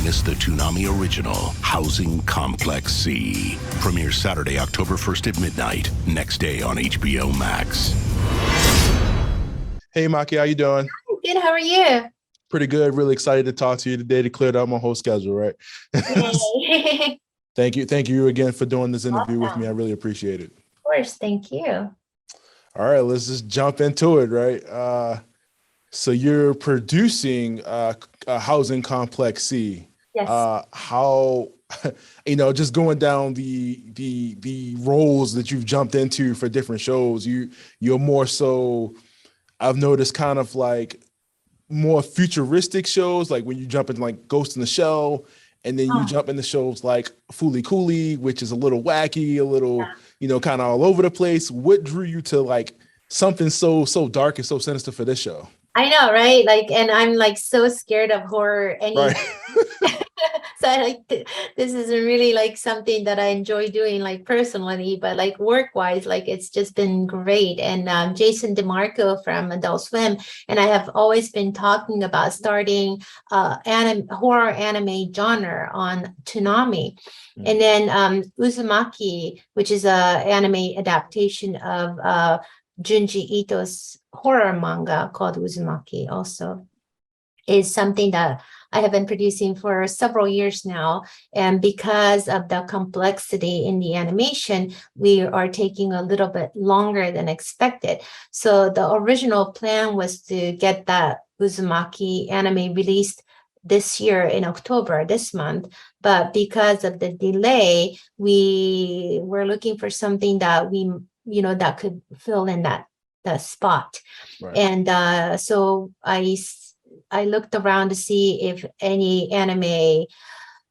miss the Toonami original, Housing Complex C. Premieres Saturday, October 1st at midnight. Next day on HBO Max. Hey, Maki, how you doing? Good. How are you? Pretty good. Really excited to talk to you today to clear out my whole schedule, right? Yay. Thank you. Thank you again for doing this interview with Awesome. me. I really appreciate it. Of course. Thank you. All right, let's just jump into it, right? So you're producing a Housing Complex C. Yes. How, just going down the roles that you've jumped into for different shows, you're more so, I've noticed, kind of like more futuristic shows, like when you jump in like Ghost in the Shell, and then you jump into shows like Foolie Cooley, which is a little wacky, a little, kind of all over the place. What drew you to like something so dark and so sinister for this show? I know, right? Like, and I'm like so scared of horror anyway. Right. So I like this is really like something that I enjoy doing, like personally, but like work-wise, like it's just been great. And Jason DeMarco from Adult Swim and I have always been talking about starting horror anime genre on Toonami. And then Uzumaki, which is a anime adaptation of Junji Ito's horror manga called Uzumaki, also is something that I have been producing for several years now. And because of the complexity in the animation, we are taking a little bit longer than expected. So the original plan was to get that Uzumaki anime released this year in October, this month. But because of the delay, we were looking for something that that could fill in that spot. Right. And so I looked around to see if any anime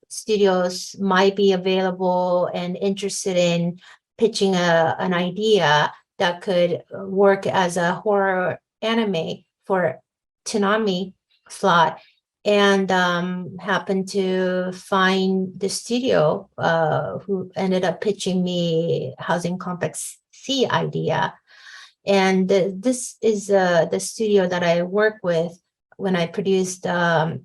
studios might be available and interested in pitching an idea that could work as a horror anime for Toonami slot. And happened to find the studio who ended up pitching me Housing Complex C idea. And this is the studio that I work with when I produced a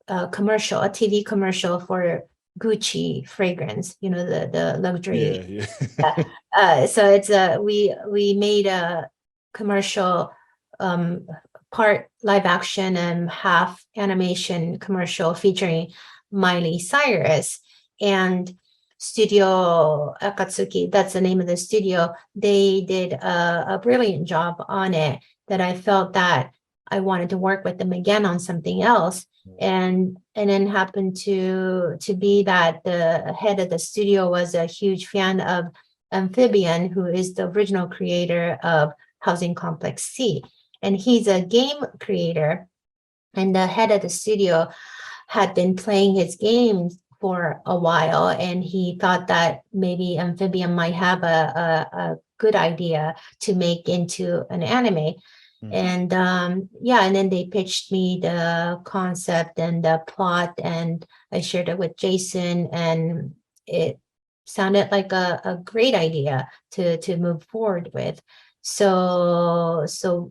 TV commercial for Gucci fragrance, the luxury. Yeah. So it's we made a commercial, part live action and half animation commercial featuring Miley Cyrus. And Studio Akatsuki, that's the name of the studio, they did a brilliant job on it that I felt that I wanted to work with them again on something else. And then happened to be that the head of the studio was a huge fan of Amphibian, who is the original creator of Housing Complex C. And he's a game creator. And the head of the studio had been playing his games for a while, and he thought that maybe Amphibian might have a good idea to make into an anime. And and then they pitched me the concept and the plot, and I shared it with Jason, and it sounded like a great idea to move forward with. So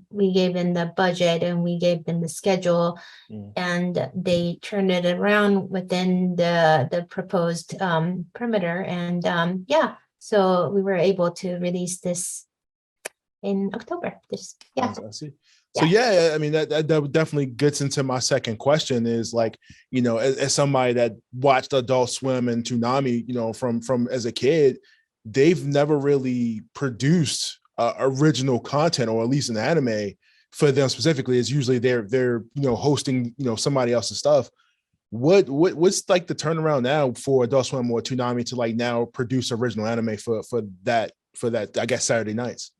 we gave them the budget and we gave them the schedule, and they turned it around within the proposed perimeter. And so we were able to release this in October. I see. So I mean that definitely gets into my second question, is like, as somebody that watched Adult Swim and Toonami, from as a kid, they've never really produced original content, or at least an anime for them specifically. Is usually they're hosting somebody else's stuff. What's like the turnaround now for Adult Swim or Toonami to like now produce original anime for that I guess Saturday nights?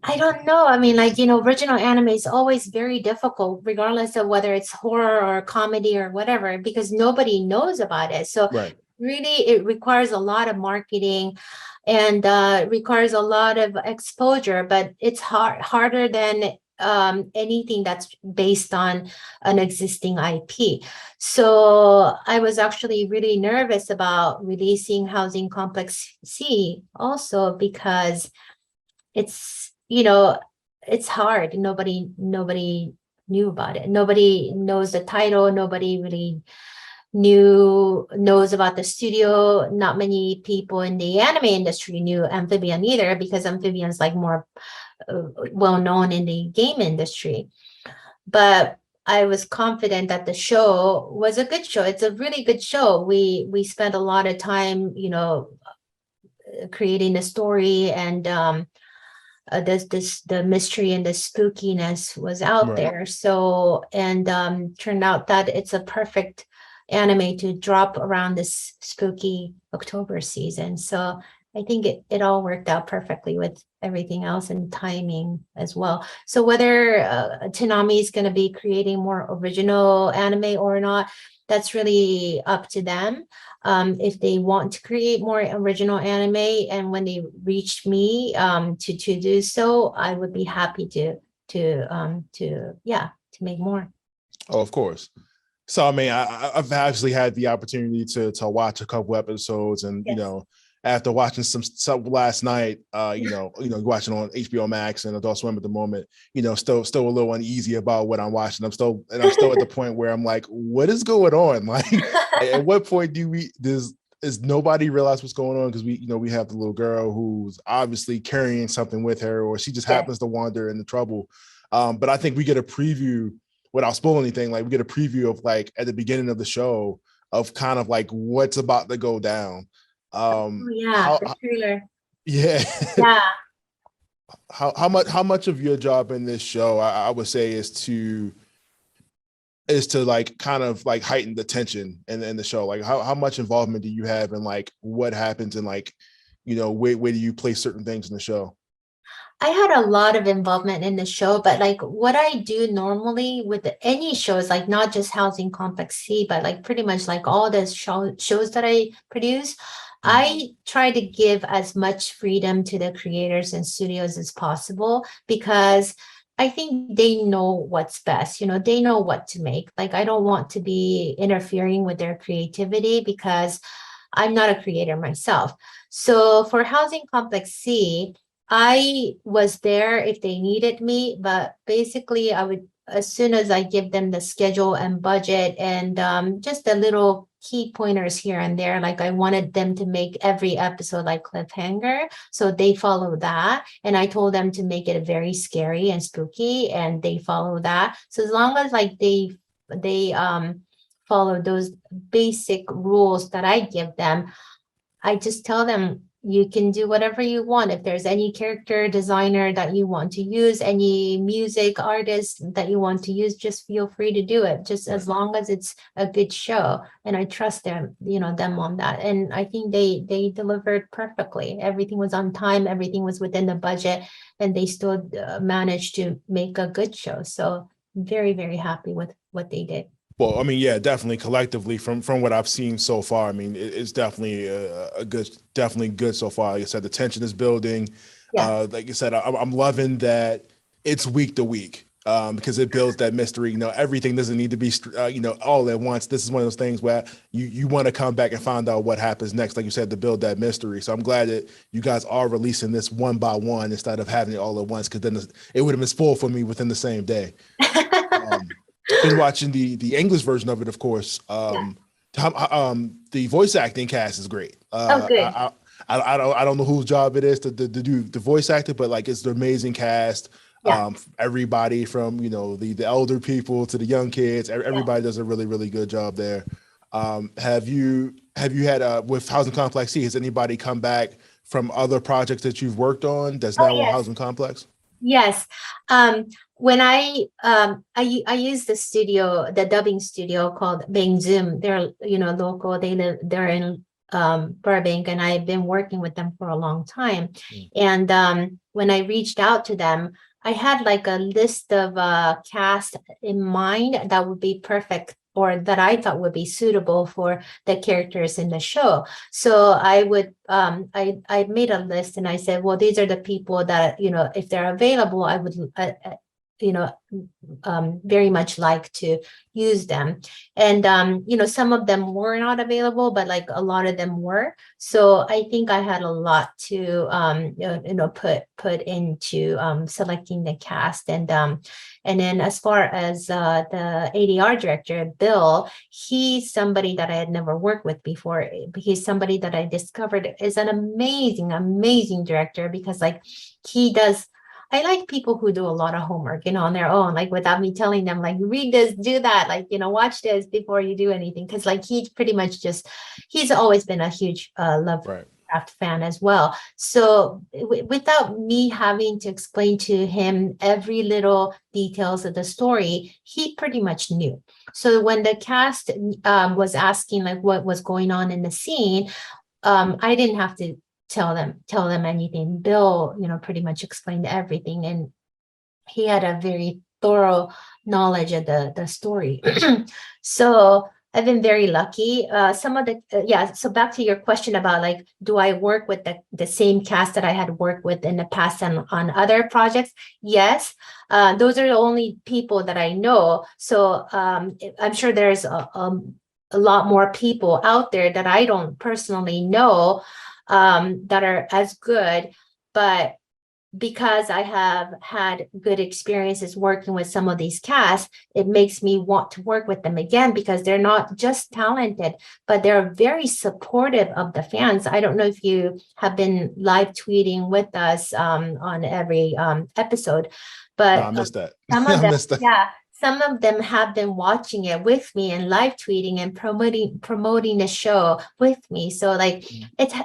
I don't know. I mean, like, original anime is always very difficult, regardless of whether it's horror or comedy or whatever, because nobody knows about it. So really, it requires a lot of marketing and requires a lot of exposure, but it's harder than anything that's based on an existing IP. So I was actually really nervous about releasing Housing Complex C also, because it's it's hard. Nobody knew about it. Nobody knows the title. Nobody really knows about the studio. Not many people in the anime industry knew Amphibian either, because Amphibian is like more well known in the game industry. But I was confident that the show was a good show. It's a really good show. We spent a lot of time, creating the story, and the mystery and the spookiness was out Right. there. So, and turned out that it's a perfect anime to drop around this spooky October season. So I think it all worked out perfectly with everything else, and timing as well. So whether Toonami is going to be creating more original anime or not, that's really up to them. If they want to create more original anime, and when they reach me to do so, I would be happy to make more. Oh, of course. So, I mean, I've actually had the opportunity to watch a couple episodes, and Yes. after watching some last night, watching on HBO Max and Adult Swim at the moment, still a little uneasy about what I'm watching. I'm still at the point where I'm like, what is going on? Like, at what point does nobody realize what's going on? Because we have the little girl who's obviously carrying something with her, or she just happens to wander into trouble. But I think we get a preview, without spoiling anything, like we get a preview of like at the beginning of the show of kind of like what's about to go down. The trailer. Yeah. Yeah. How much of your job in this show, I would say, is to like kind of like heighten the tension in the show? Like how much involvement do you have in like what happens, and like, where do you place certain things in the show? I had a lot of involvement in the show, but like what I do normally with any shows, like not just Housing Complex C, but like pretty much like all the shows that I produce, I try to give as much freedom to the creators and studios as possible, because I think they know what's best. They know what to make. Like, I don't want to be interfering with their creativity, because I'm not a creator myself. So for Housing Complex C, I was there if they needed me, but basically I would, as soon as I give them the schedule and budget, and just the little key pointers here and there, like I wanted them to make every episode like cliffhanger, so they follow that. And I told them to make it very scary and spooky, and they follow that. So as long as like they follow those basic rules that I give them, I just tell them, you can do whatever you want. If there's any character designer that you want to use, any music artist that you want to use, just feel free to do it, just as long as it's a good show. And I trust them, them on that. And I think they delivered perfectly. Everything was on time, everything was within the budget, and they still managed to make a good show. So very, very happy with what they did. Well, I mean, yeah, definitely collectively from what I've seen so far, I mean, it's definitely definitely good so far. Like I said, the tension is building. Yeah. Like you said, I'm loving that it's week to week, because it builds that mystery. Everything doesn't need to be, all at once. This is one of those things where you want to come back and find out what happens next, like you said, to build that mystery. So I'm glad that you guys are releasing this one by one instead of having it all at once, because then it would have been spoiled for me within the same day. Been watching the English version of it, of course. The voice acting cast is great. Good. I don't know whose job it is to do the voice acting, but like it's the amazing cast. Everybody from the elder people to the young kids, everybody does a really, really good job there. Have you had with Housing Complex C, has anybody come back from other projects that you've worked on that's now on Housing Complex? Yes. When I use the dubbing studio called Bang Zoom. They're local. They're in Burbank, and I've been working with them for a long time. And when I reached out to them, I had like a list of cast in mind that would be perfect, or that I thought would be suitable for the characters in the show. So I would, I made a list, and I said, well, these are the people that, if they're available, I would, very much like to use them. And, some of them were not available, but like a lot of them were. So I think I had a lot to, put into selecting the cast. And then as far as the ADR director, Bill, he's somebody that I had never worked with before. He's somebody that I discovered is an amazing, amazing director, because like he does, I like people who do a lot of homework, on their own, like without me telling them, like, read this, do that, like, watch this before you do anything. Cause like he pretty much he's always been a huge Lovecraft fan as well. So without me having to explain to him every little details of the story, he pretty much knew. So when the cast was asking like what was going on in the scene, I didn't have to tell them anything. Bill, pretty much explained everything, and he had a very thorough knowledge of the story. So I've been very lucky. Some of the so back to your question about like, do I work with the same cast that I had worked with in the past and on other projects? Yes. Those are the only people that I know. So I'm sure there's a lot more people out there that I don't personally know that are as good, but because I have had good experiences working with some of these casts, it makes me want to work with them again, because they're not just talented, but they're very supportive of the fans. I don't know if you have been live tweeting with us on every episode, but No, I missed that. some of I them, missed that. yeah, some of them have been watching it with me and live tweeting and promoting the show with me. So like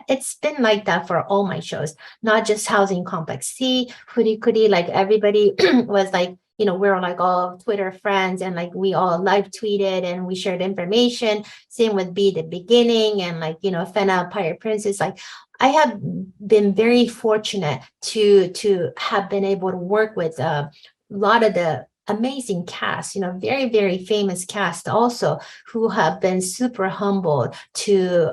it's been like that for all my shows, not just Housing Complex C, Furikuri, like everybody was like, we were like all Twitter friends, and like we all live tweeted and we shared information. Same with Be the Beginning and like, Fena Pirate Princess. Like I have been very fortunate to have been able to work with a lot of the amazing cast, very, very famous cast also, who have been super humbled to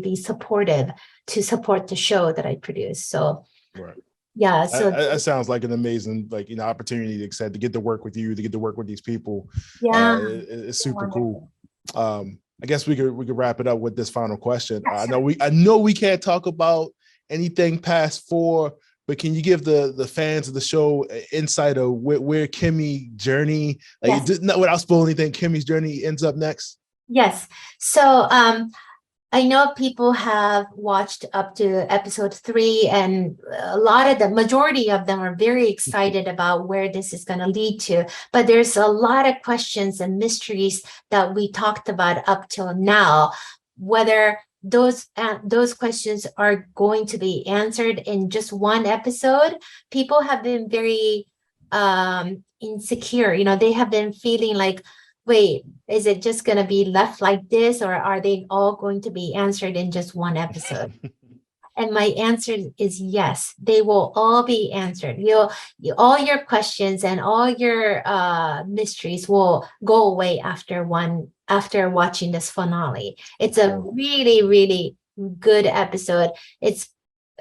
be supportive, to support the show that I produce. So right. Yeah, so that sounds like an amazing opportunity to get to work with you, to get to work with these people. Yeah, it's super cool. I guess we could wrap it up with this final question. I know we can't talk about anything past 4, but can you give the fans of the show insight of where Kimi journey, without spoiling anything, Kimi's journey ends up next? Yes. So I know people have watched up to episode 3, and the majority of them are very excited about where this is going to lead to. But there's a lot of questions and mysteries that we talked about up till now, whether those questions are going to be answered in just one episode. People have been very insecure. They have been feeling like, wait, is it just going to be left like this, or are they all going to be answered in just one episode? And my answer is yes, they will all be answered. All your questions and all your mysteries will go away after watching this finale. It's a really, really good episode. It's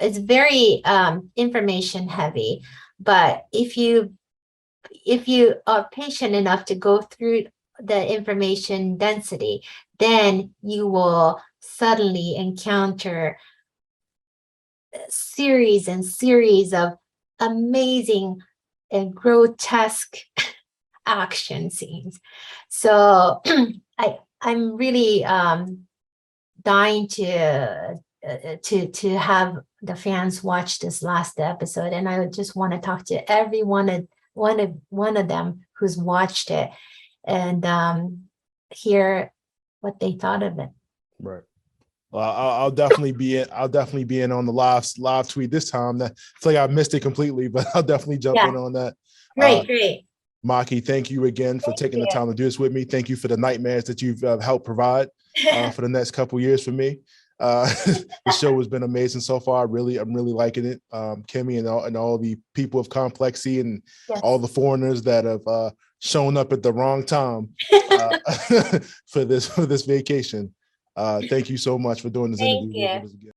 very information heavy, but if you are patient enough to go through the information density, then you will suddenly encounter series and series of amazing and grotesque action scenes. So I'm really dying to have the fans watch this last episode, and I just want to talk to every one of them who's watched it and hear what they thought of it. Right. Well, I'll definitely be in. I'll definitely be in on the live tweet this time. It's like I missed it completely, but I'll definitely jump in on that. Great. Maki, thank you again for taking the time to do this with me. Thank you for the nightmares that you've helped provide for the next couple years for me. The show has been amazing so far. I'm really liking it. Kimi and all the people of Complex C and all the foreigners that have shown up at the wrong time for this vacation. Thank you so much for doing this interview with us again.